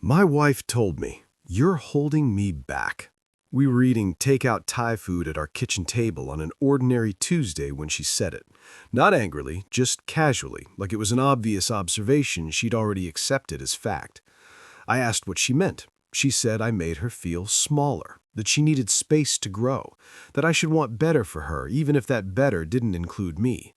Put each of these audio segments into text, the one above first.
My wife told me, "You're holding me back." We were eating takeout Thai food at our kitchen table on an ordinary Tuesday when she said it. Not angrily, just casually, like it was an obvious observation she'd already accepted as fact. I asked what she meant. She said I made her feel smaller, that she needed space to grow, that I should want better for her, even if that better didn't include me.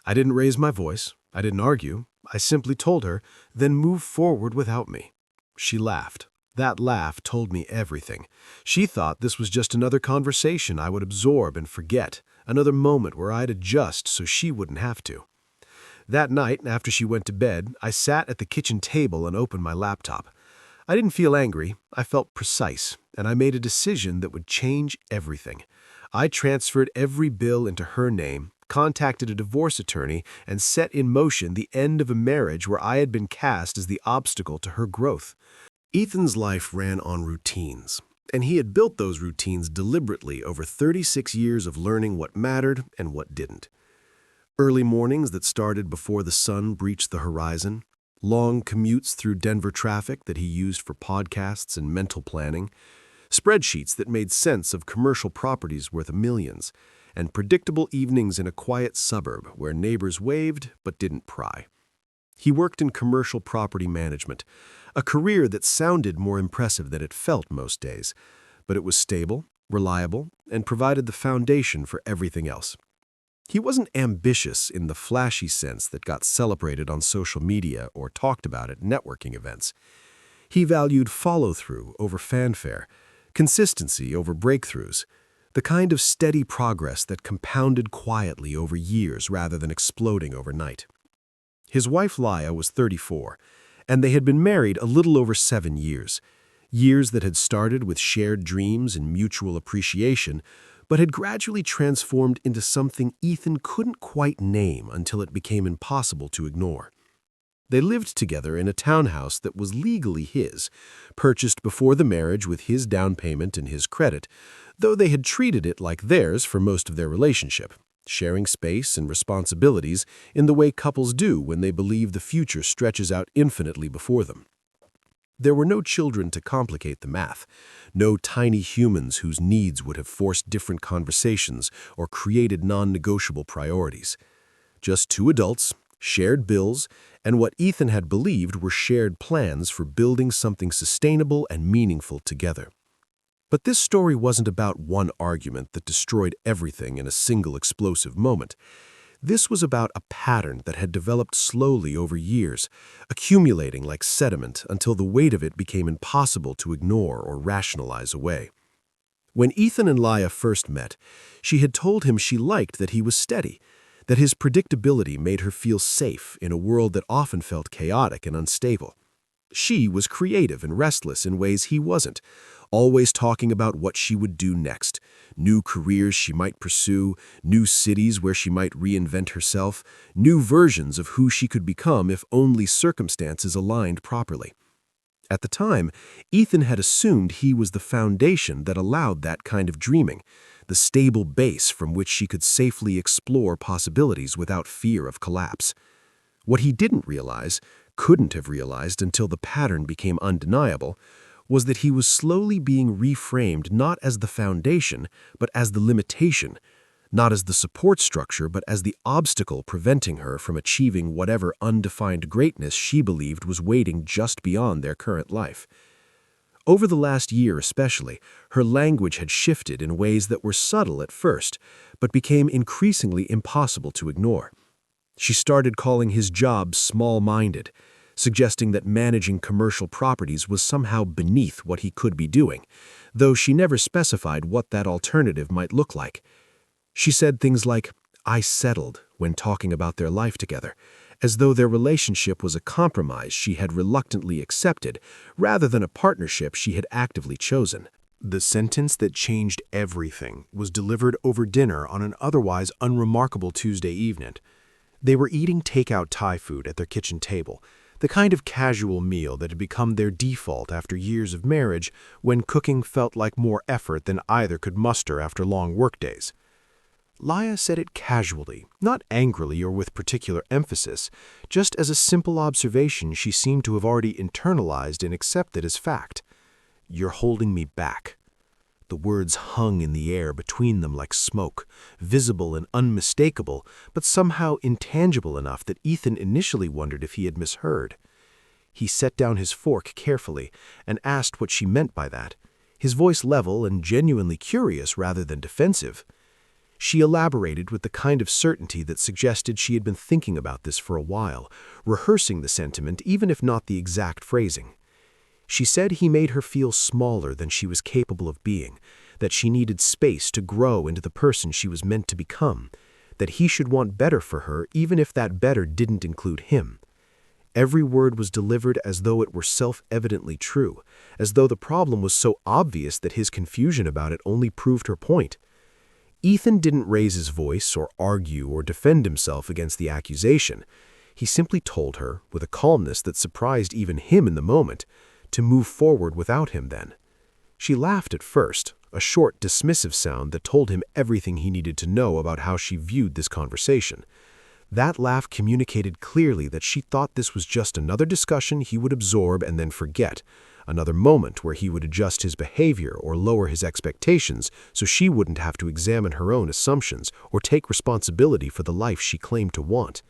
I didn't raise my voice. I didn't argue. I simply told her, then move forward without me. She laughed. That laugh told me everything. She thought this was just another conversation I would absorb and forget, another moment where I'd adjust so she wouldn't have to. That night, after she went to bed, I sat at the kitchen table and opened my laptop. I didn't feel angry, I felt precise, and I made a decision that would change everything. I transferred every bill into her name, contacted a divorce attorney, and set in motion the end of a marriage where I had been cast as the obstacle to her growth. Ethan's life ran on routines, and he had built those routines deliberately over 36 years of learning what mattered and what didn't. Early mornings that started before the sun breached the horizon, long commutes through Denver traffic that he used for podcasts and mental planning, spreadsheets that made sense of commercial properties worth millions, and predictable evenings in a quiet suburb where neighbors waved but didn't pry. He worked in commercial property management, a career that sounded more impressive than it felt most days, but it was stable, reliable, and provided the foundation for everything else. He wasn't ambitious in the flashy sense that got celebrated on social media or talked about at networking events. He valued follow-through over fanfare, consistency over breakthroughs, the kind of steady progress that compounded quietly over years rather than exploding overnight. His wife Leah was 34, and they had been married a little over 7 years, years that had started with shared dreams and mutual appreciation, but had gradually transformed into something Ethan couldn't quite name until it became impossible to ignore. They lived together in a townhouse that was legally his, purchased before the marriage with his down payment and his credit, though they had treated it like theirs for most of their relationship, sharing space and responsibilities in the way couples do when they believe the future stretches out infinitely before them. There were no children to complicate the math, no tiny humans whose needs would have forced different conversations or created non-negotiable priorities. Just two adults, shared bills, and what Ethan had believed were shared plans for building something sustainable and meaningful together. But this story wasn't about one argument that destroyed everything in a single explosive moment. This was about a pattern that had developed slowly over years, accumulating like sediment until the weight of it became impossible to ignore or rationalize away. When Ethan and Leah first met, she had told him she liked that he was steady, that his predictability made her feel safe in a world that often felt chaotic and unstable. She was creative and restless in ways he wasn't, always talking about what she would do next, new careers she might pursue, new cities where she might reinvent herself, new versions of who she could become if only circumstances aligned properly. At the time, Ethan had assumed he was the foundation that allowed that kind of dreaming, the stable base from which she could safely explore possibilities without fear of collapse. What he didn't realize, couldn't have realized until the pattern became undeniable, was that he was slowly being reframed not as the foundation, but as the limitation, not as the support structure, but as the obstacle preventing her from achieving whatever undefined greatness she believed was waiting just beyond their current life. Over the last year especially, her language had shifted in ways that were subtle at first, but became increasingly impossible to ignore. She started calling his job small-minded, suggesting that managing commercial properties was somehow beneath what he could be doing, though she never specified what that alternative might look like. She said things like, "I settled," when talking about their life together, as though their relationship was a compromise she had reluctantly accepted, rather than a partnership she had actively chosen. The sentence that changed everything was delivered over dinner on an otherwise unremarkable Tuesday evening. They were eating takeout Thai food at their kitchen table, the kind of casual meal that had become their default after years of marriage when cooking felt like more effort than either could muster after long workdays. Laia said it casually, not angrily or with particular emphasis, just as a simple observation she seemed to have already internalized and accepted as fact. "You're holding me back." The words hung in the air between them like smoke, visible and unmistakable, but somehow intangible enough that Ethan initially wondered if he had misheard. He set down his fork carefully and asked what she meant by that, his voice level and genuinely curious rather than defensive. She elaborated with the kind of certainty that suggested she had been thinking about this for a while, rehearsing the sentiment even if not the exact phrasing. She said he made her feel smaller than she was capable of being, that she needed space to grow into the person she was meant to become, that he should want better for her even if that better didn't include him. Every word was delivered as though it were self-evidently true, as though the problem was so obvious that his confusion about it only proved her point. Ethan didn't raise his voice or argue or defend himself against the accusation. He simply told her, with a calmness that surprised even him in the moment, to move forward without him then. She laughed at first, a short, dismissive sound that told him everything he needed to know about how she viewed this conversation. That laugh communicated clearly that she thought this was just another discussion he would absorb and then forget, another moment where he would adjust his behavior or lower his expectations so she wouldn't have to examine her own assumptions or take responsibility for the life she claimed to want.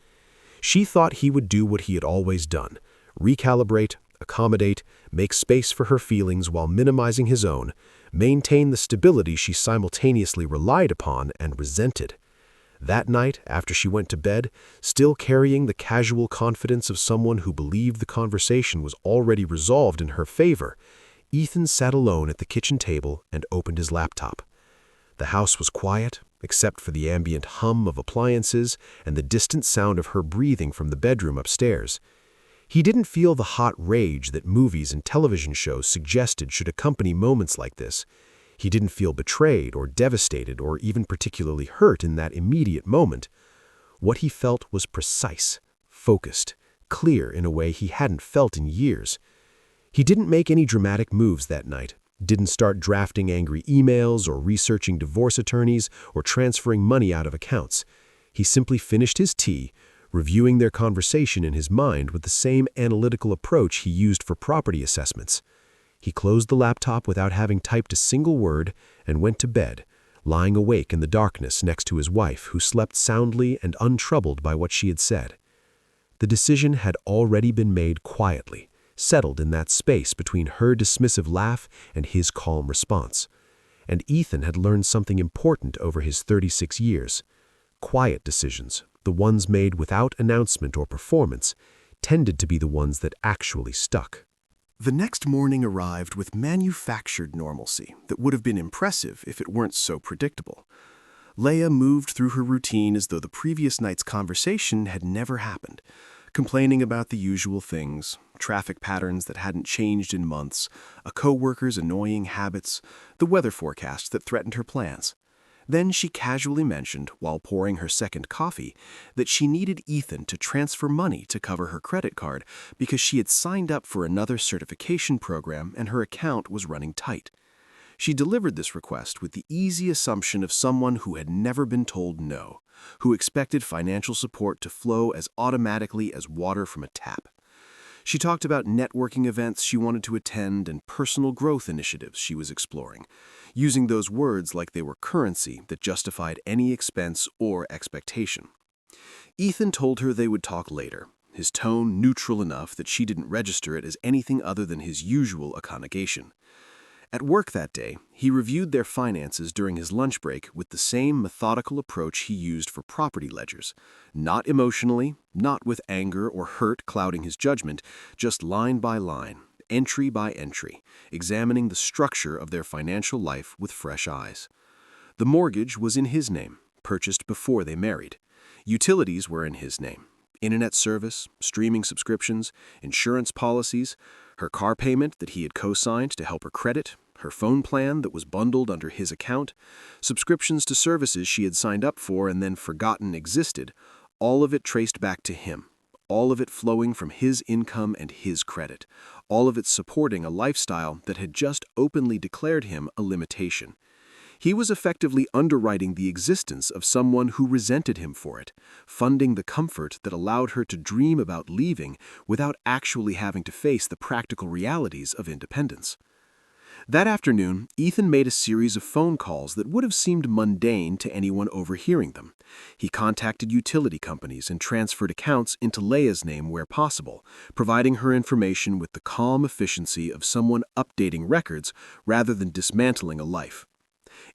She thought he would do what he had always done, recalibrate, accommodate, make space for her feelings while minimizing his own, maintain the stability she simultaneously relied upon and resented. That night, after she went to bed, still carrying the casual confidence of someone who believed the conversation was already resolved in her favor, Ethan sat alone at the kitchen table and opened his laptop. The house was quiet, except for the ambient hum of appliances and the distant sound of her breathing from the bedroom upstairs. He didn't feel the hot rage that movies and television shows suggested should accompany moments like this. He didn't feel betrayed or devastated or even particularly hurt in that immediate moment. What he felt was precise, focused, clear in a way he hadn't felt in years. He didn't make any dramatic moves that night, didn't start drafting angry emails or researching divorce attorneys or transferring money out of accounts. He simply finished his tea, reviewing their conversation in his mind with the same analytical approach he used for property assessments. He closed the laptop without having typed a single word and went to bed, lying awake in the darkness next to his wife, who slept soundly and untroubled by what she had said. The decision had already been made quietly, settled in that space between her dismissive laugh and his calm response. And Ethan had learned something important over his 36 years. Quiet decisions, the ones made without announcement or performance, tended to be the ones that actually stuck. The next morning arrived with manufactured normalcy that would have been impressive if it weren't so predictable. Leia moved through her routine as though the previous night's conversation had never happened, complaining about the usual things, traffic patterns that hadn't changed in months, a coworker's annoying habits, the weather forecast that threatened her plans. Then she casually mentioned, while pouring her second coffee, that she needed Ethan to transfer money to cover her credit card because she had signed up for another certification program and her account was running tight. She delivered this request with the easy assumption of someone who had never been told no, who expected financial support to flow as automatically as water from a tap. She talked about networking events she wanted to attend and personal growth initiatives she was exploring, using those words like they were currency that justified any expense or expectation. Ethan told her they would talk later, his tone neutral enough that she didn't register it as anything other than his usual accommodation. At work that day, he reviewed their finances during his lunch break with the same methodical approach he used for property ledgers. Not emotionally, not with anger or hurt clouding his judgment, just line by line, entry by entry, examining the structure of their financial life with fresh eyes. The mortgage was in his name, purchased before they married. Utilities were in his name. Internet service, streaming subscriptions, insurance policies, her car payment that he had co-signed to help her credit, her phone plan that was bundled under his account, subscriptions to services she had signed up for and then forgotten existed, all of it traced back to him, all of it flowing from his income and his credit, all of it supporting a lifestyle that had just openly declared him a limitation. He was effectively underwriting the existence of someone who resented him for it, funding the comfort that allowed her to dream about leaving without actually having to face the practical realities of independence. That afternoon, Ethan made a series of phone calls that would have seemed mundane to anyone overhearing them. He contacted utility companies and transferred accounts into Leia's name where possible, providing her information with the calm efficiency of someone updating records rather than dismantling a life.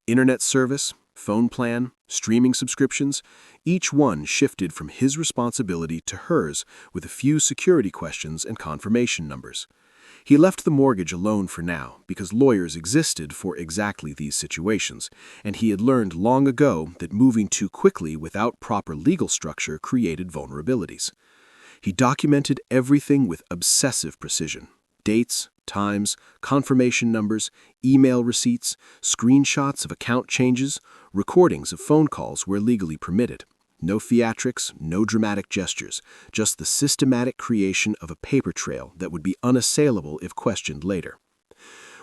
Internet service, phone plan, streaming subscriptions, each one shifted from his responsibility to hers with a few security questions and confirmation numbers. He left the mortgage alone for now because lawyers existed for exactly these situations, and he had learned long ago that moving too quickly without proper legal structure created vulnerabilities. He documented everything with obsessive precision: dates, times, confirmation numbers, email receipts, screenshots of account changes, recordings of phone calls where legally permitted. No theatrics, no dramatic gestures, just the systematic creation of a paper trail that would be unassailable if questioned later.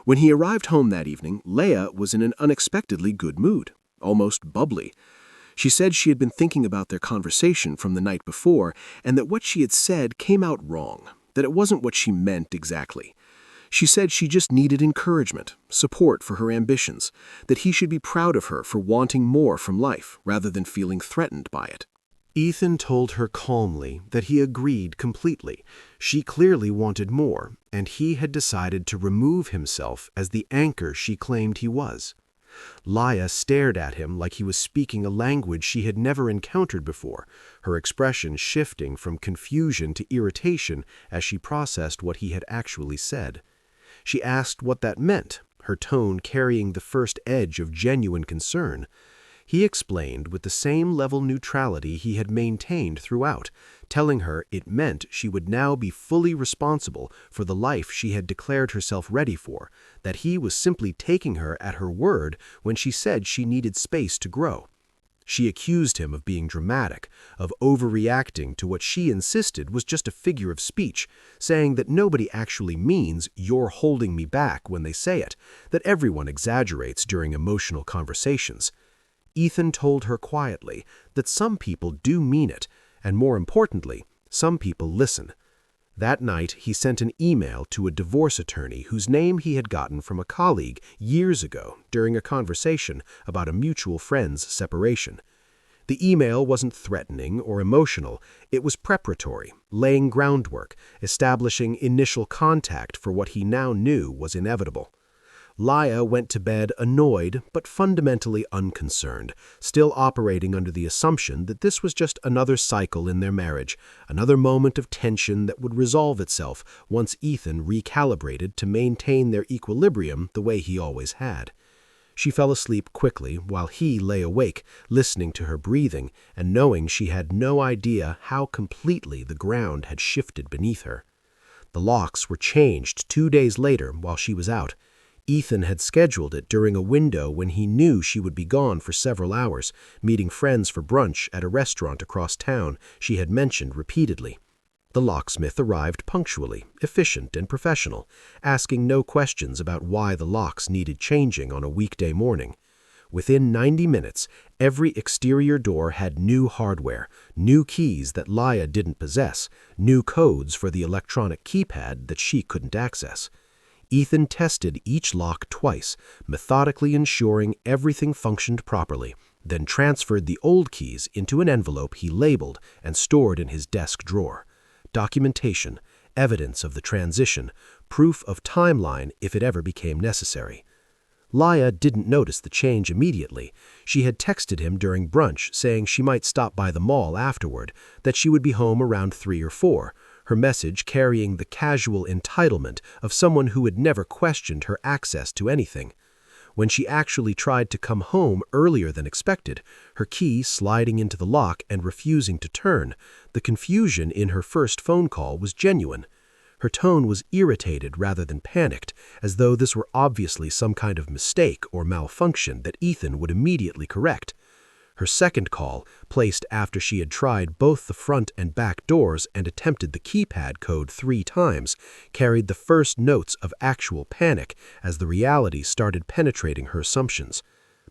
When he arrived home that evening, Leia was in an unexpectedly good mood, almost bubbly. She said she had been thinking about their conversation from the night before and that what she had said came out wrong, that it wasn't what she meant exactly. She said she just needed encouragement, support for her ambitions, that he should be proud of her for wanting more from life rather than feeling threatened by it. Ethan told her calmly that he agreed completely. She clearly wanted more, and he had decided to remove himself as the anchor she claimed he was. Leia stared at him like he was speaking a language she had never encountered before, her expression shifting from confusion to irritation as she processed what he had actually said. She asked what that meant, her tone carrying the first edge of genuine concern. He explained with the same level neutrality he had maintained throughout, telling her it meant she would now be fully responsible for the life she had declared herself ready for, that he was simply taking her at her word when she said she needed space to grow. She accused him of being dramatic, of overreacting to what she insisted was just a figure of speech, saying that nobody actually means "you're holding me back" when they say it, that everyone exaggerates during emotional conversations. Ethan told her quietly that some people do mean it, and more importantly, some people listen. That night, he sent an email to a divorce attorney whose name he had gotten from a colleague years ago during a conversation about a mutual friend's separation. The email wasn't threatening or emotional. It was preparatory, laying groundwork, establishing initial contact for what he now knew was inevitable. Leia went to bed annoyed but fundamentally unconcerned, still operating under the assumption that this was just another cycle in their marriage, another moment of tension that would resolve itself once Ethan recalibrated to maintain their equilibrium the way he always had. She fell asleep quickly while he lay awake, listening to her breathing and knowing she had no idea how completely the ground had shifted beneath her. The locks were changed 2 days later while she was out. Ethan had scheduled it during a window when he knew she would be gone for several hours, meeting friends for brunch at a restaurant across town she had mentioned repeatedly. The locksmith arrived punctually, efficient and professional, asking no questions about why the locks needed changing on a weekday morning. Within 90 minutes, every exterior door had new hardware, new keys that Leia didn't possess, new codes for the electronic keypad that she couldn't access. Ethan tested each lock twice, methodically ensuring everything functioned properly, then transferred the old keys into an envelope he labeled and stored in his desk drawer. Documentation, evidence of the transition, proof of timeline if it ever became necessary. Leia didn't notice the change immediately. She had texted him during brunch saying she might stop by the mall afterward, that she would be home around 3 or 4, her message carrying the casual entitlement of someone who had never questioned her access to anything. When she actually tried to come home earlier than expected, her key sliding into the lock and refusing to turn, the confusion in her first phone call was genuine. Her tone was irritated rather than panicked, as though this were obviously some kind of mistake or malfunction that Ethan would immediately correct. Her second call, placed after she had tried both the front and back doors and attempted the keypad code 3 times, carried the first notes of actual panic as the reality started penetrating her assumptions.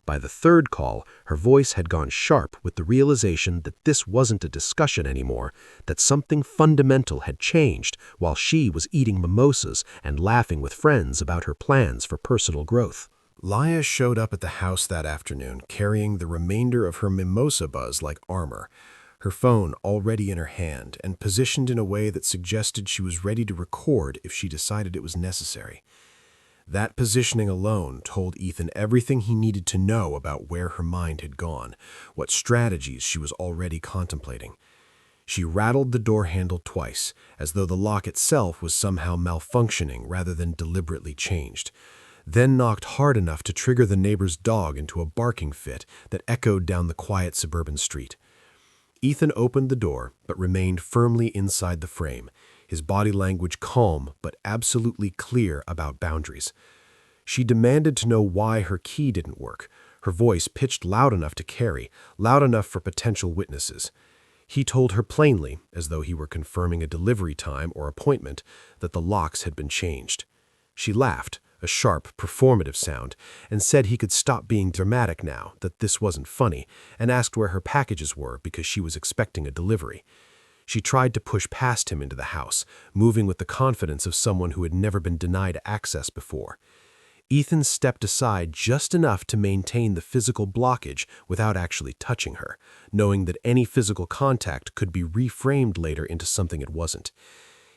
By the third call, her voice had gone sharp with the realization that this wasn't a discussion anymore, that something fundamental had changed while she was eating mimosas and laughing with friends about her plans for personal growth. Laia showed up at the house that afternoon, carrying the remainder of her mimosa buzz like armor, her phone already in her hand and positioned in a way that suggested she was ready to record if she decided it was necessary. That positioning alone told Ethan everything he needed to know about where her mind had gone, what strategies she was already contemplating. She rattled the door handle twice, as though the lock itself was somehow malfunctioning rather than deliberately changed, then knocked hard enough to trigger the neighbor's dog into a barking fit that echoed down the quiet suburban street. Ethan opened the door, but remained firmly inside the frame, his body language calm but absolutely clear about boundaries. She demanded to know why her key didn't work, her voice pitched loud enough to carry, loud enough for potential witnesses. He told her plainly, as though he were confirming a delivery time or appointment, that the locks had been changed. She laughed, a sharp, performative sound, and said he could stop being dramatic now, that this wasn't funny, and asked where her packages were because she was expecting a delivery. She tried to push past him into the house, moving with the confidence of someone who had never been denied access before. Ethan stepped aside just enough to maintain the physical blockage without actually touching her, knowing that any physical contact could be reframed later into something it wasn't.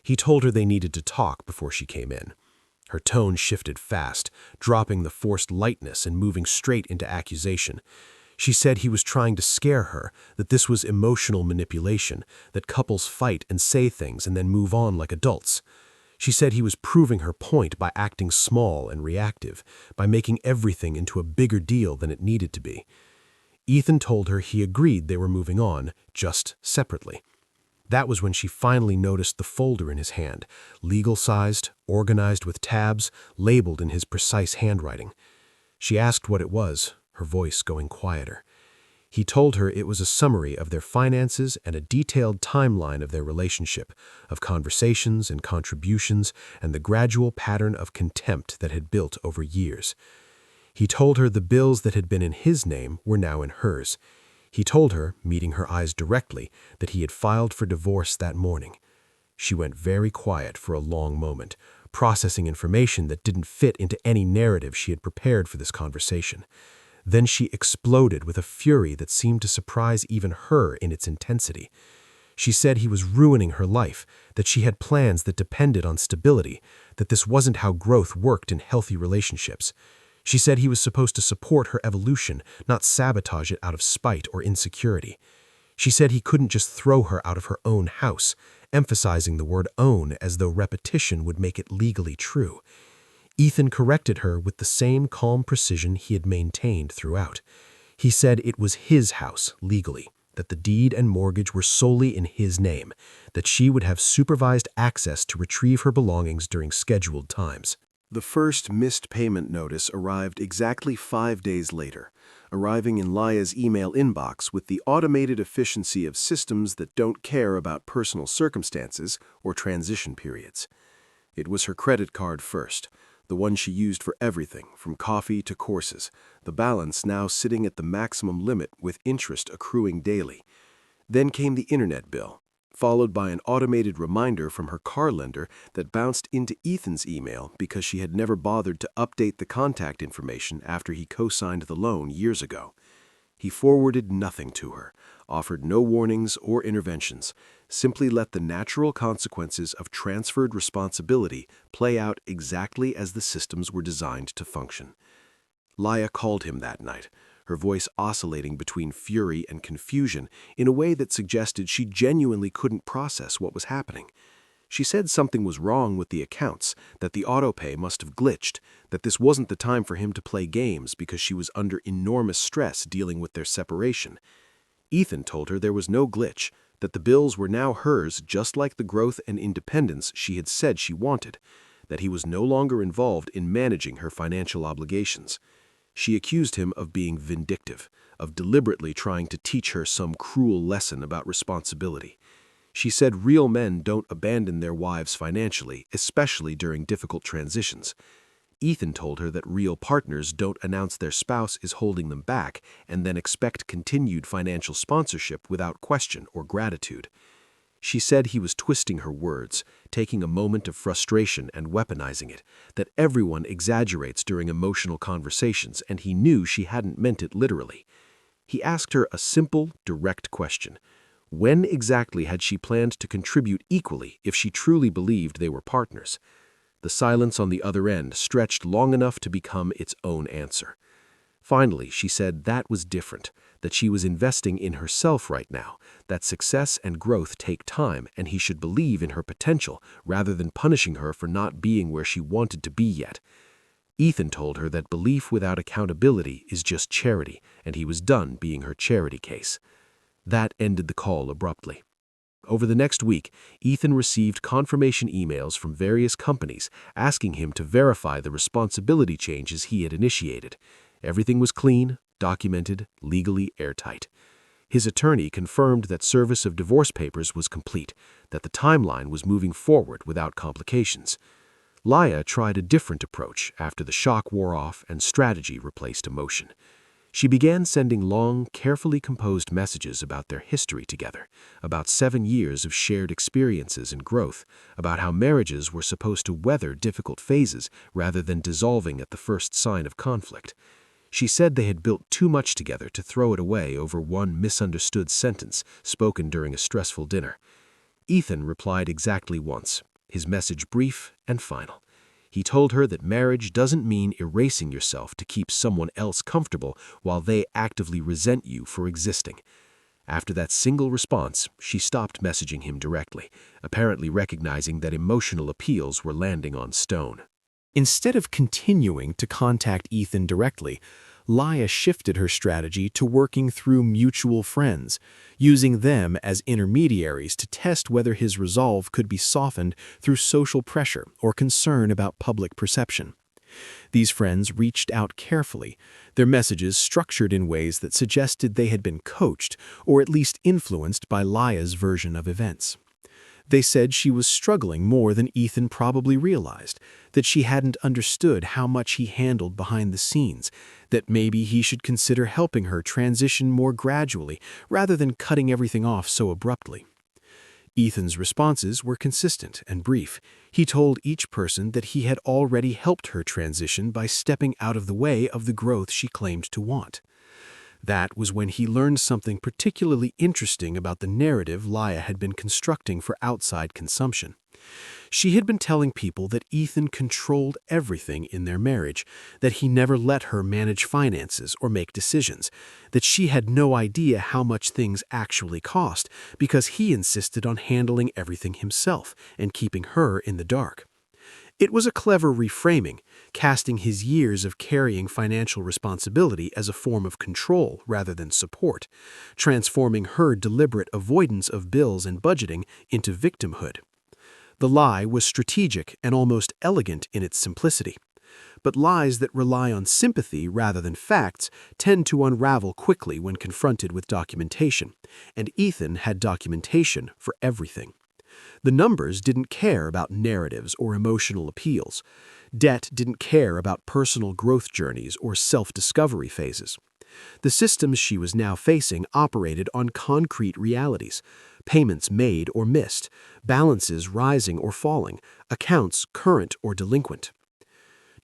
He told her they needed to talk before she came in. Her tone shifted fast, dropping the forced lightness and moving straight into accusation. She said he was trying to scare her, that this was emotional manipulation, that couples fight and say things and then move on like adults. She said he was proving her point by acting small and reactive, by making everything into a bigger deal than it needed to be. Ethan told her he agreed they were moving on, just separately. That was when she finally noticed the folder in his hand, legal-sized, organized with tabs, labeled in his precise handwriting. She asked what it was, her voice going quieter. He told her it was a summary of their finances and a detailed timeline of their relationship, of conversations and contributions and the gradual pattern of contempt that had built over years. He told her the bills that had been in his name were now in hers. He told her, meeting her eyes directly, that he had filed for divorce that morning. She went very quiet for a long moment, processing information that didn't fit into any narrative she had prepared for this conversation. Then she exploded with a fury that seemed to surprise even her in its intensity. She said he was ruining her life, that she had plans that depended on stability, that this wasn't how growth worked in healthy relationships. She said he was supposed to support her evolution, not sabotage it out of spite or insecurity. She said he couldn't just throw her out of her own house, emphasizing the word own as though repetition would make it legally true. Ethan corrected her with the same calm precision he had maintained throughout. He said it was his house, legally, that the deed and mortgage were solely in his name, that she would have supervised access to retrieve her belongings during scheduled times. The first missed payment notice arrived exactly 5 days later, arriving in Laia's email inbox with the automated efficiency of systems that don't care about personal circumstances or transition periods. It was her credit card first, the one she used for everything, from coffee to courses, the balance now sitting at the maximum limit with interest accruing daily. Then came the internet bill, followed by an automated reminder from her car lender that bounced into Ethan's email because she had never bothered to update the contact information after he co-signed the loan years ago. He forwarded nothing to her, offered no warnings or interventions, simply let the natural consequences of transferred responsibility play out exactly as the systems were designed to function. Laia called him that night, her voice oscillating between fury and confusion in a way that suggested she genuinely couldn't process what was happening. She said something was wrong with the accounts, that the autopay must have glitched, that this wasn't the time for him to play games because she was under enormous stress dealing with their separation. Ethan told her there was no glitch, that the bills were now hers just like the growth and independence she had said she wanted, that he was no longer involved in managing her financial obligations. She accused him of being vindictive, of deliberately trying to teach her some cruel lesson about responsibility. She said real men don't abandon their wives financially, especially during difficult transitions. Ethan told her that real partners don't announce their spouse is holding them back and then expect continued financial sponsorship without question or gratitude. She said he was twisting her words, taking a moment of frustration and weaponizing it, that everyone exaggerates during emotional conversations, and he knew she hadn't meant it literally. He asked her a simple, direct question. When exactly had she planned to contribute equally if she truly believed they were partners? The silence on the other end stretched long enough to become its own answer. Finally, she said that was different, that she was investing in herself right now, that success and growth take time and he should believe in her potential rather than punishing her for not being where she wanted to be yet. Ethan told her that belief without accountability is just charity, and he was done being her charity case. That ended the call abruptly. Over the next week, Ethan received confirmation emails from various companies asking him to verify the responsibility changes he had initiated. Everything was clean, documented, legally airtight. His attorney confirmed that service of divorce papers was complete, that the timeline was moving forward without complications. Laya tried a different approach after the shock wore off and strategy replaced emotion. She began sending long, carefully composed messages about their history together, about 7 years of shared experiences and growth, about how marriages were supposed to weather difficult phases rather than dissolving at the first sign of conflict. She said they had built too much together to throw it away over one misunderstood sentence spoken during a stressful dinner. Ethan replied exactly once, his message brief and final. He told her that marriage doesn't mean erasing yourself to keep someone else comfortable while they actively resent you for existing. After that single response, she stopped messaging him directly, apparently recognizing that emotional appeals were landing on stone. Instead of continuing to contact Ethan directly, Laya shifted her strategy to working through mutual friends, using them as intermediaries to test whether his resolve could be softened through social pressure or concern about public perception. These friends reached out carefully, their messages structured in ways that suggested they had been coached or at least influenced by Laya's version of events. They said she was struggling more than Ethan probably realized, that she hadn't understood how much he handled behind the scenes, that maybe he should consider helping her transition more gradually rather than cutting everything off so abruptly. Ethan's responses were consistent and brief. He told each person that he had already helped her transition by stepping out of the way of the growth she claimed to want. That was when he learned something particularly interesting about the narrative Laya had been constructing for outside consumption. She had been telling people that Ethan controlled everything in their marriage, that he never let her manage finances or make decisions, that she had no idea how much things actually cost because he insisted on handling everything himself and keeping her in the dark. It was a clever reframing, casting his years of carrying financial responsibility as a form of control rather than support, transforming her deliberate avoidance of bills and budgeting into victimhood. The lie was strategic and almost elegant in its simplicity. But lies that rely on sympathy rather than facts tend to unravel quickly when confronted with documentation, and Ethan had documentation for everything. The numbers didn't care about narratives or emotional appeals. Debt didn't care about personal growth journeys or self-discovery phases. The systems she was now facing operated on concrete realities: payments made or missed, balances rising or falling, accounts current or delinquent.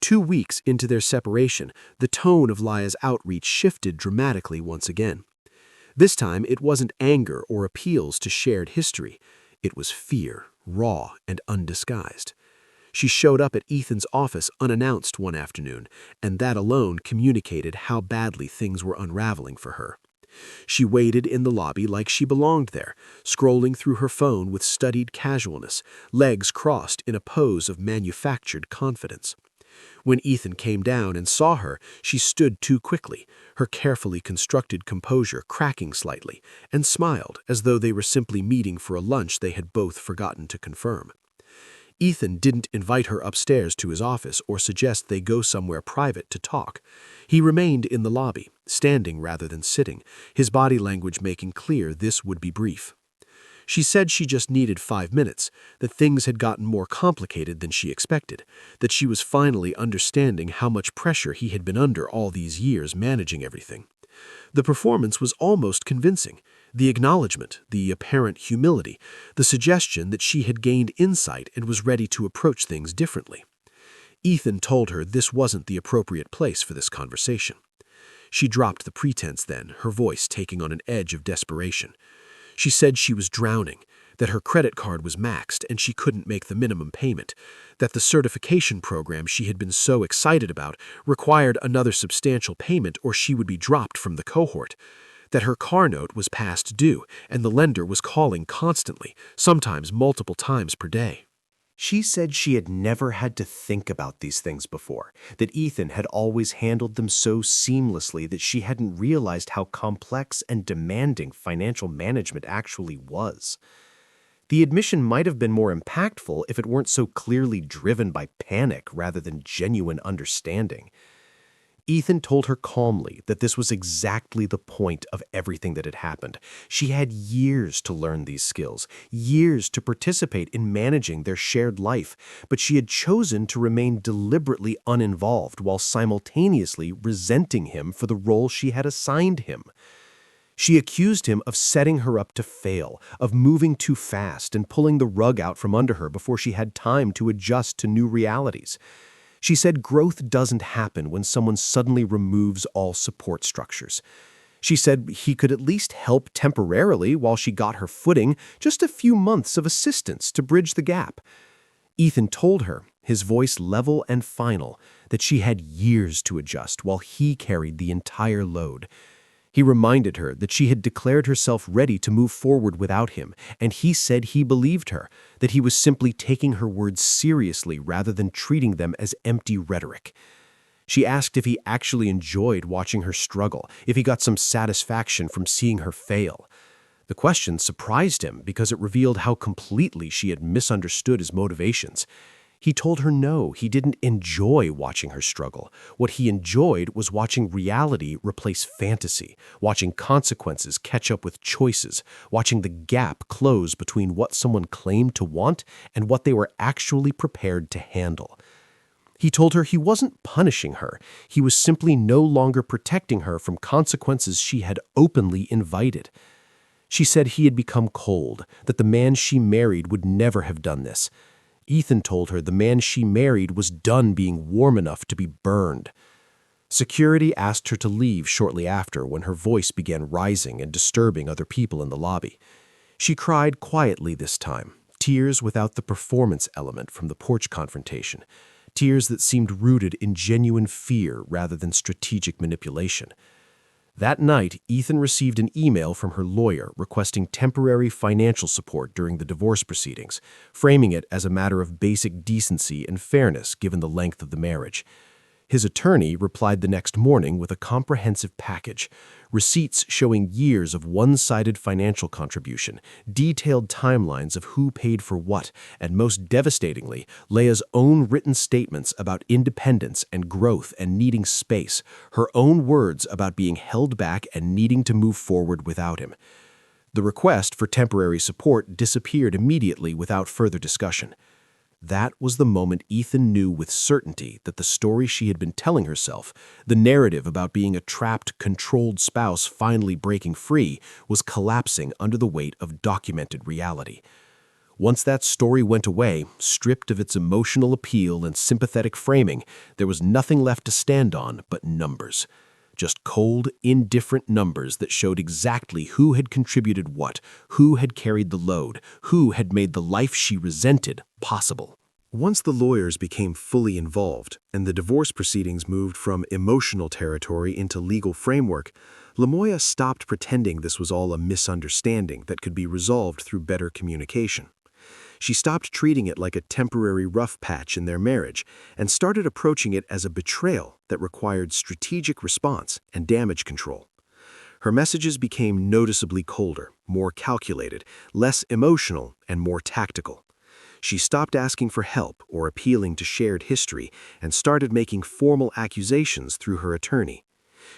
2 weeks into their separation, the tone of Laya's outreach shifted dramatically once again. This time, it wasn't anger or appeals to shared history. It was fear, raw and undisguised. She showed up at Ethan's office unannounced one afternoon, and that alone communicated how badly things were unraveling for her. She waited in the lobby like she belonged there, scrolling through her phone with studied casualness, legs crossed in a pose of manufactured confidence. When Ethan came down and saw her, she stood too quickly, her carefully constructed composure cracking slightly, and smiled as though they were simply meeting for a lunch they had both forgotten to confirm. Ethan didn't invite her upstairs to his office or suggest they go somewhere private to talk. He remained in the lobby, standing rather than sitting, his body language making clear this would be brief. She said she just needed 5 minutes, that things had gotten more complicated than she expected, that she was finally understanding how much pressure he had been under all these years managing everything. The performance was almost convincing. The acknowledgement, the apparent humility, the suggestion that she had gained insight and was ready to approach things differently. Ethan told her this wasn't the appropriate place for this conversation. She dropped the pretense then, her voice taking on an edge of desperation. She said she was drowning, that her credit card was maxed and she couldn't make the minimum payment, that the certification program she had been so excited about required another substantial payment or she would be dropped from the cohort, that her car note was past due and the lender was calling constantly, sometimes multiple times per day. She said she had never had to think about these things before, that Ethan had always handled them so seamlessly that she hadn't realized how complex and demanding financial management actually was. The admission might have been more impactful if it weren't so clearly driven by panic rather than genuine understanding. Ethan told her calmly that this was exactly the point of everything that had happened. She had years to learn these skills, years to participate in managing their shared life, but she had chosen to remain deliberately uninvolved while simultaneously resenting him for the role she had assigned him. She accused him of setting her up to fail, of moving too fast and pulling the rug out from under her before she had time to adjust to new realities. She said growth doesn't happen when someone suddenly removes all support structures. She said he could at least help temporarily while she got her footing, just a few months of assistance to bridge the gap. Ethan told her, his voice level and final, that she had years to adjust while he carried the entire load. He reminded her that she had declared herself ready to move forward without him, and he said he believed her, that he was simply taking her words seriously rather than treating them as empty rhetoric. She asked if he actually enjoyed watching her struggle, if he got some satisfaction from seeing her fail. The question surprised him because it revealed how completely she had misunderstood his motivations. He told her no, he didn't enjoy watching her struggle. What he enjoyed was watching reality replace fantasy, watching consequences catch up with choices, watching the gap close between what someone claimed to want and what they were actually prepared to handle. He told her he wasn't punishing her, he was simply no longer protecting her from consequences she had openly invited. She said he had become cold, that the man she married would never have done this. Ethan told her the man she married was done being warm enough to be burned. Security asked her to leave shortly after when her voice began rising and disturbing other people in the lobby. She cried quietly this time, tears without the performance element from the porch confrontation, tears that seemed rooted in genuine fear rather than strategic manipulation. That night, Ethan received an email from her lawyer requesting temporary financial support during the divorce proceedings, framing it as a matter of basic decency and fairness given the length of the marriage. His attorney replied the next morning with a comprehensive package, receipts showing years of one-sided financial contribution, detailed timelines of who paid for what, and most devastatingly, Leah's own written statements about independence and growth and needing space, her own words about being held back and needing to move forward without him. The request for temporary support disappeared immediately without further discussion. That was the moment Ethan knew with certainty that the story she had been telling herself, the narrative about being a trapped, controlled spouse finally breaking free, was collapsing under the weight of documented reality. Once that story went away, stripped of its emotional appeal and sympathetic framing, there was nothing left to stand on but numbers. Just cold, indifferent numbers that showed exactly who had contributed what, who had carried the load, who had made the life she resented possible. Once the lawyers became fully involved and the divorce proceedings moved from emotional territory into legal framework, Lamoya stopped pretending this was all a misunderstanding that could be resolved through better communication. She stopped treating it like a temporary rough patch in their marriage and started approaching it as a betrayal that required strategic response and damage control. Her messages became noticeably colder, more calculated, less emotional, and more tactical. She stopped asking for help or appealing to shared history and started making formal accusations through her attorney.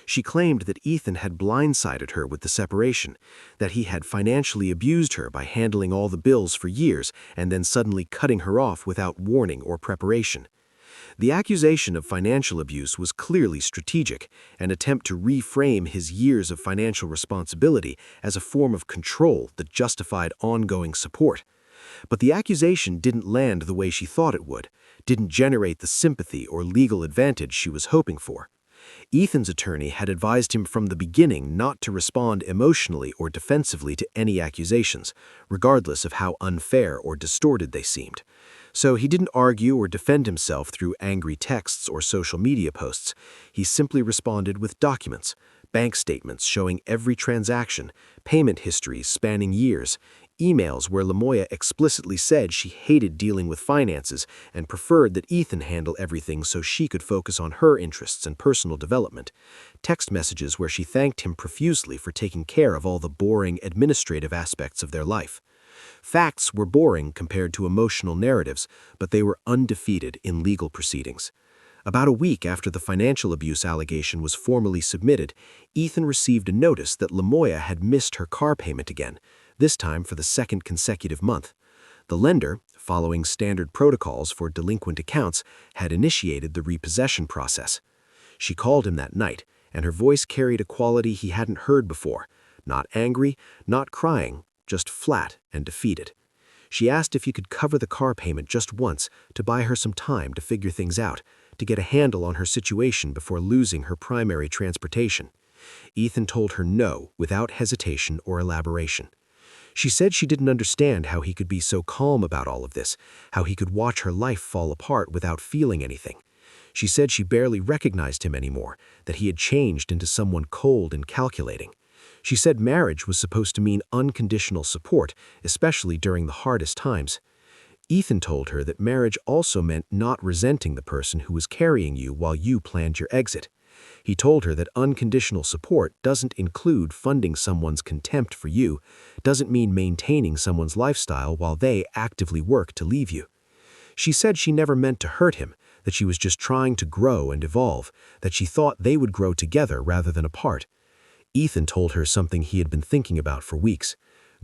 She claimed that Ethan had blindsided her with the separation, that he had financially abused her by handling all the bills for years and then suddenly cutting her off without warning or preparation. The accusation of financial abuse was clearly strategic, an attempt to reframe his years of financial responsibility as a form of control that justified ongoing support. But the accusation didn't land the way she thought it would, didn't generate the sympathy or legal advantage she was hoping for. Ethan's attorney had advised him from the beginning not to respond emotionally or defensively to any accusations, regardless of how unfair or distorted they seemed. So he didn't argue or defend himself through angry texts or social media posts. He simply responded with documents, bank statements showing every transaction, payment histories spanning years, emails where Lamoya explicitly said she hated dealing with finances and preferred that Ethan handle everything so she could focus on her interests and personal development, text messages where she thanked him profusely for taking care of all the boring administrative aspects of their life. Facts were boring compared to emotional narratives, but they were undefeated in legal proceedings. About a week after the financial abuse allegation was formally submitted, Ethan received a notice that Lamoya had missed her car payment again, this time for the second consecutive month. The lender, following standard protocols for delinquent accounts, had initiated the repossession process. She called him that night, and her voice carried a quality he hadn't heard before, not angry, not crying, just flat and defeated. She asked if he could cover the car payment just once to buy her some time to figure things out, to get a handle on her situation before losing her primary transportation. Ethan told her no without hesitation or elaboration. She said she didn't understand how he could be so calm about all of this, how he could watch her life fall apart without feeling anything. She said she barely recognized him anymore, that he had changed into someone cold and calculating. She said marriage was supposed to mean unconditional support, especially during the hardest times. Ethan told her that marriage also meant not resenting the person who was carrying you while you planned your exit. He told her that unconditional support doesn't include funding someone's contempt for you, doesn't mean maintaining someone's lifestyle while they actively work to leave you. She said she never meant to hurt him, that she was just trying to grow and evolve, that she thought they would grow together rather than apart. Ethan told her something he had been thinking about for weeks.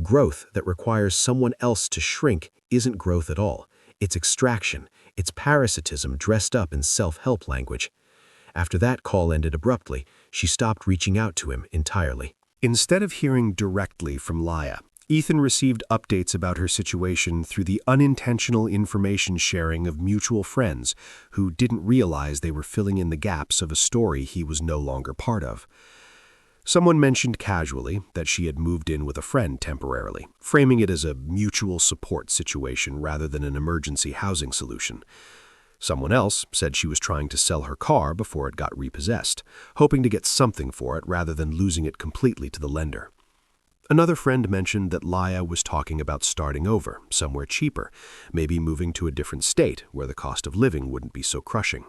Growth that requires someone else to shrink isn't growth at all. It's extraction. It's parasitism dressed up in self-help language. After that call ended abruptly, she stopped reaching out to him entirely. Instead of hearing directly from Laya, Ethan received updates about her situation through the unintentional information sharing of mutual friends who didn't realize they were filling in the gaps of a story he was no longer part of. Someone mentioned casually that she had moved in with a friend temporarily, framing it as a mutual support situation rather than an emergency housing solution. Someone else said she was trying to sell her car before it got repossessed, hoping to get something for it rather than losing it completely to the lender. Another friend mentioned that Laya was talking about starting over, somewhere cheaper, maybe moving to a different state where the cost of living wouldn't be so crushing.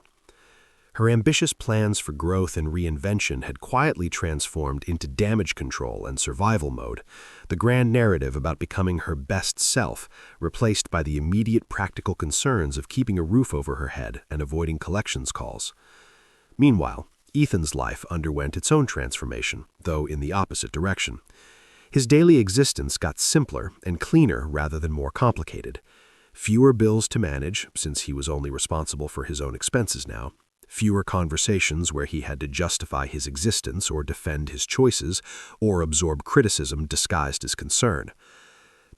Her ambitious plans for growth and reinvention had quietly transformed into damage control and survival mode, the grand narrative about becoming her best self, replaced by the immediate practical concerns of keeping a roof over her head and avoiding collections calls. Meanwhile, Ethan's life underwent its own transformation, though in the opposite direction. His daily existence got simpler and cleaner rather than more complicated. Fewer bills to manage, since he was only responsible for his own expenses now. Fewer conversations where he had to justify his existence or defend his choices or absorb criticism disguised as concern.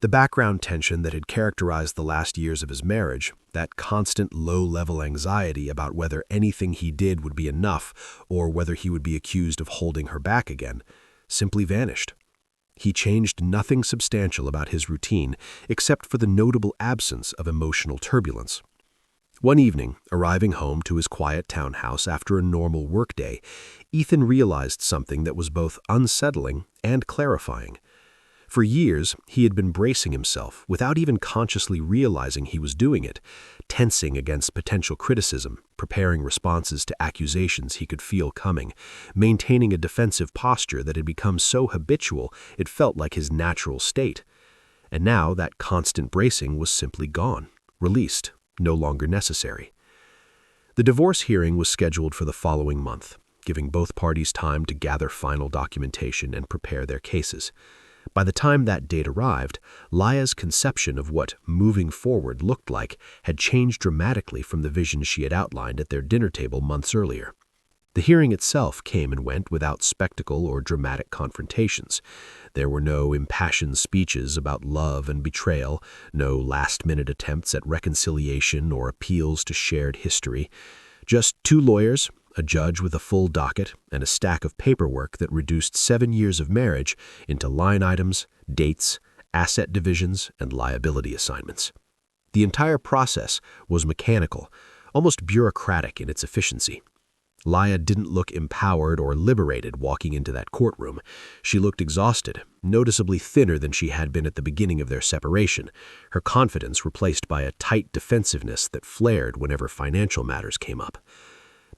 The background tension that had characterized the last years of his marriage, that constant low-level anxiety about whether anything he did would be enough or whether he would be accused of holding her back again, simply vanished. He changed nothing substantial about his routine except for the notable absence of emotional turbulence. One evening, arriving home to his quiet townhouse after a normal workday, Ethan realized something that was both unsettling and clarifying. For years, he had been bracing himself without even consciously realizing he was doing it, tensing against potential criticism, preparing responses to accusations he could feel coming, maintaining a defensive posture that had become so habitual it felt like his natural state. And now that constant bracing was simply gone, released, no longer necessary. The divorce hearing was scheduled for the following month. giving both parties time to gather final documentation and prepare their cases. By the time that date arrived, Laya's conception of what moving forward looked like had changed dramatically from the vision she had outlined at their dinner table months earlier. The hearing itself came and went without spectacle or dramatic confrontations. There were no impassioned speeches about love and betrayal, no last-minute attempts at reconciliation or appeals to shared history. Just two lawyers, a judge with a full docket, and a stack of paperwork that reduced 7 years of marriage into line items, dates, asset divisions, and liability assignments. The entire process was mechanical, almost bureaucratic in its efficiency. Laya didn't look empowered or liberated walking into that courtroom. She looked exhausted, noticeably thinner than she had been at the beginning of their separation, her confidence replaced by a tight defensiveness that flared whenever financial matters came up.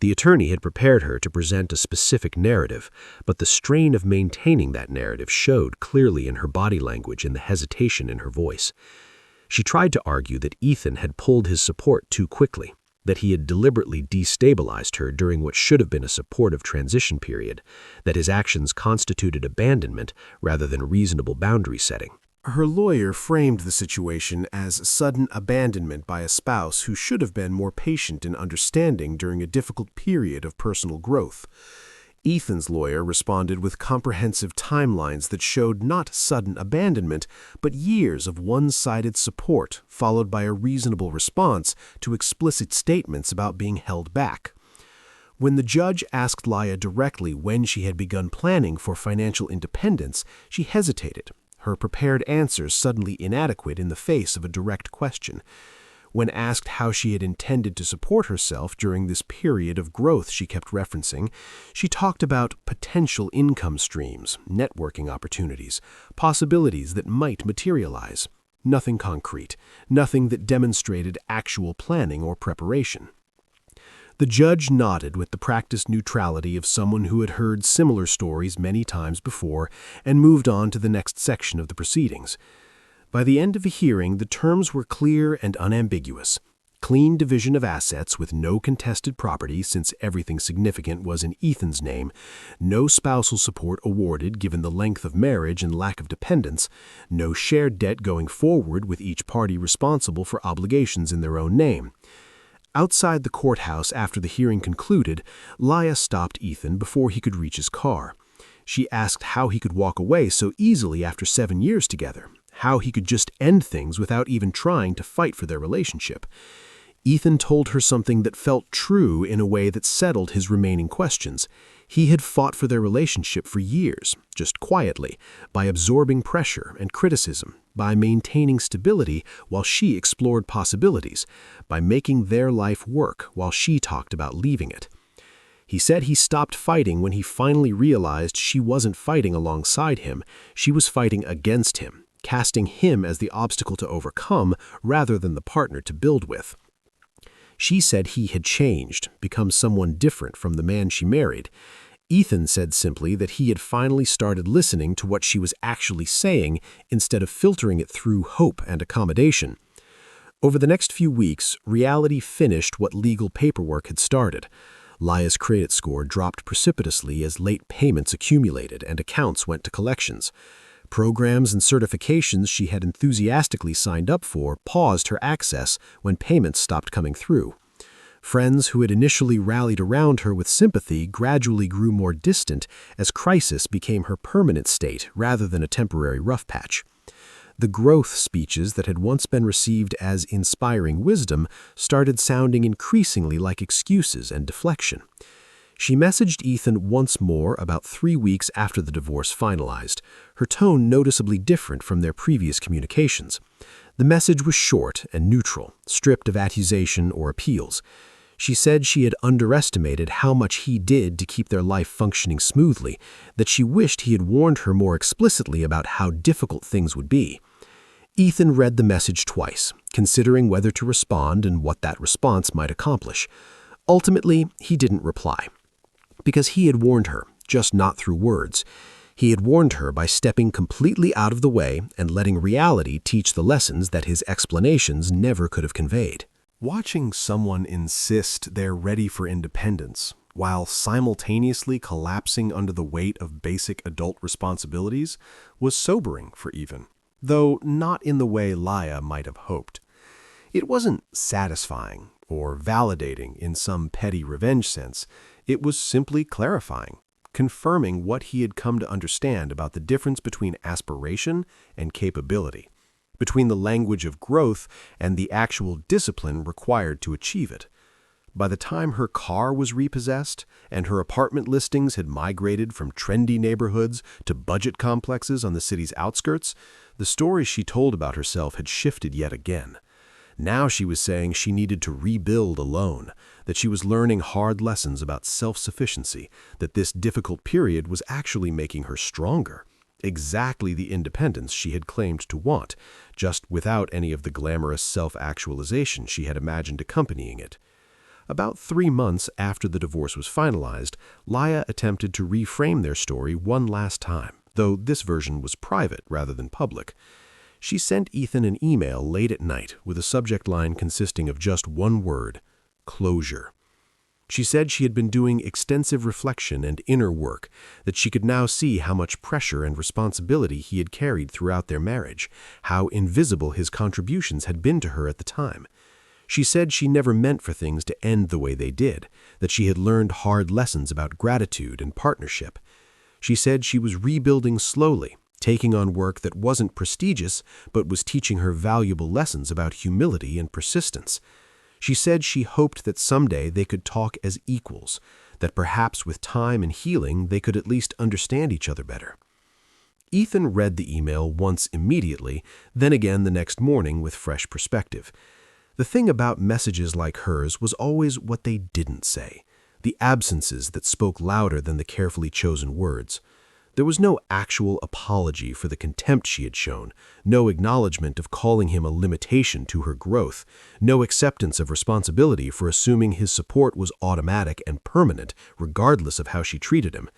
The attorney had prepared her to present a specific narrative, but the strain of maintaining that narrative showed clearly in her body language and the hesitation in her voice. She tried to argue that Ethan had pulled his support too quickly, that he had deliberately destabilized her during what should have been a supportive transition period, that his actions constituted abandonment rather than reasonable boundary setting. Her lawyer framed the situation as sudden abandonment by a spouse who should have been more patient and understanding during a difficult period of personal growth. Ethan's lawyer responded with comprehensive timelines that showed not sudden abandonment, but years of one-sided support, followed by a reasonable response to explicit statements about being held back. When the judge asked Laya directly when she had begun planning for financial independence, she hesitated, her prepared answers suddenly inadequate in the face of a direct question. When asked how she had intended to support herself during this period of growth she kept referencing, she talked about potential income streams, networking opportunities, possibilities that might materialize. Nothing concrete, nothing that demonstrated actual planning or preparation. The judge nodded with the practiced neutrality of someone who had heard similar stories many times before and moved on to the next section of the proceedings. By the end of the hearing, the terms were clear and unambiguous. Clean division of assets with no contested property since everything significant was in Ethan's name, no spousal support awarded given the length of marriage and lack of dependence, no shared debt going forward with each party responsible for obligations in their own name. Outside the courthouse after the hearing concluded, Laya stopped Ethan before he could reach his car. She asked how he could walk away so easily after 7 years together, how he could just end things without even trying to fight for their relationship. Ethan told her something that felt true in a way that settled his remaining questions. He had fought for their relationship for years, just quietly, by absorbing pressure and criticism, by maintaining stability while she explored possibilities, by making their life work while she talked about leaving it. He said he stopped fighting when he finally realized she wasn't fighting alongside him, she was fighting against him, casting him as the obstacle to overcome rather than the partner to build with. She said he had changed, become someone different from the man she married. Ethan said simply that he had finally started listening to what she was actually saying instead of filtering it through hope and accommodation. Over the next few weeks, reality finished what legal paperwork had started. Laya's credit score dropped precipitously as late payments accumulated and accounts went to collections. Programs and certifications she had enthusiastically signed up for paused her access when payments stopped coming through. Friends who had initially rallied around her with sympathy gradually grew more distant as crisis became her permanent state rather than a temporary rough patch. The growth speeches that had once been received as inspiring wisdom started sounding increasingly like excuses and deflection. She messaged Ethan once more about 3 weeks after the divorce finalized, her tone noticeably different from their previous communications. The message was short and neutral, stripped of accusation or appeals. She said she had underestimated how much he did to keep their life functioning smoothly, that she wished he had warned her more explicitly about how difficult things would be. Ethan read the message twice, considering whether to respond and what that response might accomplish. Ultimately, he didn't reply. Because he had warned her, just not through words. He had warned her by stepping completely out of the way and letting reality teach the lessons that his explanations never could have conveyed. Watching someone insist they're ready for independence while simultaneously collapsing under the weight of basic adult responsibilities, was sobering for Ethan, though not in the way Laya might have hoped. It wasn't satisfying or validating in some petty revenge sense. It was simply clarifying, confirming what he had come to understand about the difference between aspiration and capability, between the language of growth and the actual discipline required to achieve it. By the time her car was repossessed and her apartment listings had migrated from trendy neighborhoods to budget complexes on the city's outskirts, the stories she told about herself had shifted yet again. Now she was saying she needed to rebuild alone, that she was learning hard lessons about self-sufficiency, that this difficult period was actually making her stronger. Exactly the independence she had claimed to want, just without any of the glamorous self-actualization she had imagined accompanying it. About 3 months after the divorce was finalized, Laya attempted to reframe their story one last time, though this version was private rather than public. She sent Ethan an email late at night with a subject line consisting of just one word: closure. She said she had been doing extensive reflection and inner work, that she could now see how much pressure and responsibility he had carried throughout their marriage, how invisible his contributions had been to her at the time. She said she never meant for things to end the way they did, that she had learned hard lessons about gratitude and partnership. She said she was rebuilding slowly, taking on work that wasn't prestigious but was teaching her valuable lessons about humility and persistence. She said she hoped that someday they could talk as equals, that perhaps with time and healing they could at least understand each other better. Ethan read the email once immediately, then again the next morning with fresh perspective. The thing about messages like hers was always what they didn't say, the absences that spoke louder than the carefully chosen words. There was no actual apology for the contempt she had shown, no acknowledgement of calling him a limitation to her growth, no acceptance of responsibility for assuming his support was automatic and permanent, regardless of how she treated him.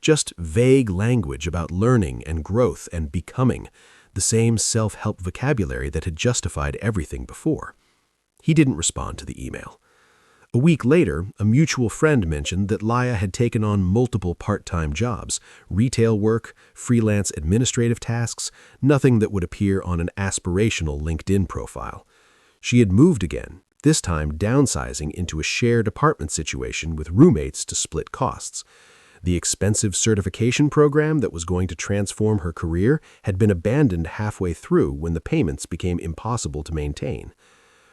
Just vague language about learning and growth and becoming, the same self-help vocabulary that had justified everything before. He didn't respond to the email. A week later, a mutual friend mentioned that Laya had taken on multiple part-time jobs, retail work, freelance administrative tasks, nothing that would appear on an aspirational LinkedIn profile. She had moved again, this time downsizing into a shared apartment situation with roommates to split costs. The expensive certification program that was going to transform her career had been abandoned halfway through when the payments became impossible to maintain.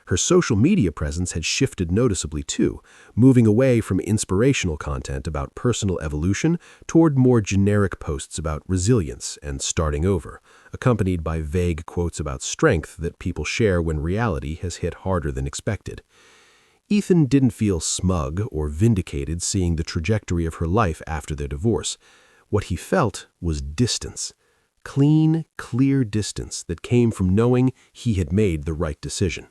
Her social media presence had shifted noticeably too, moving away from inspirational content about personal evolution toward more generic posts about resilience and starting over, accompanied by vague quotes about strength that people share when reality has hit harder than expected. Ethan didn't feel smug or vindicated seeing the trajectory of her life after their divorce. What he felt was distance. Clean, clear distance that came from knowing he had made the right decision.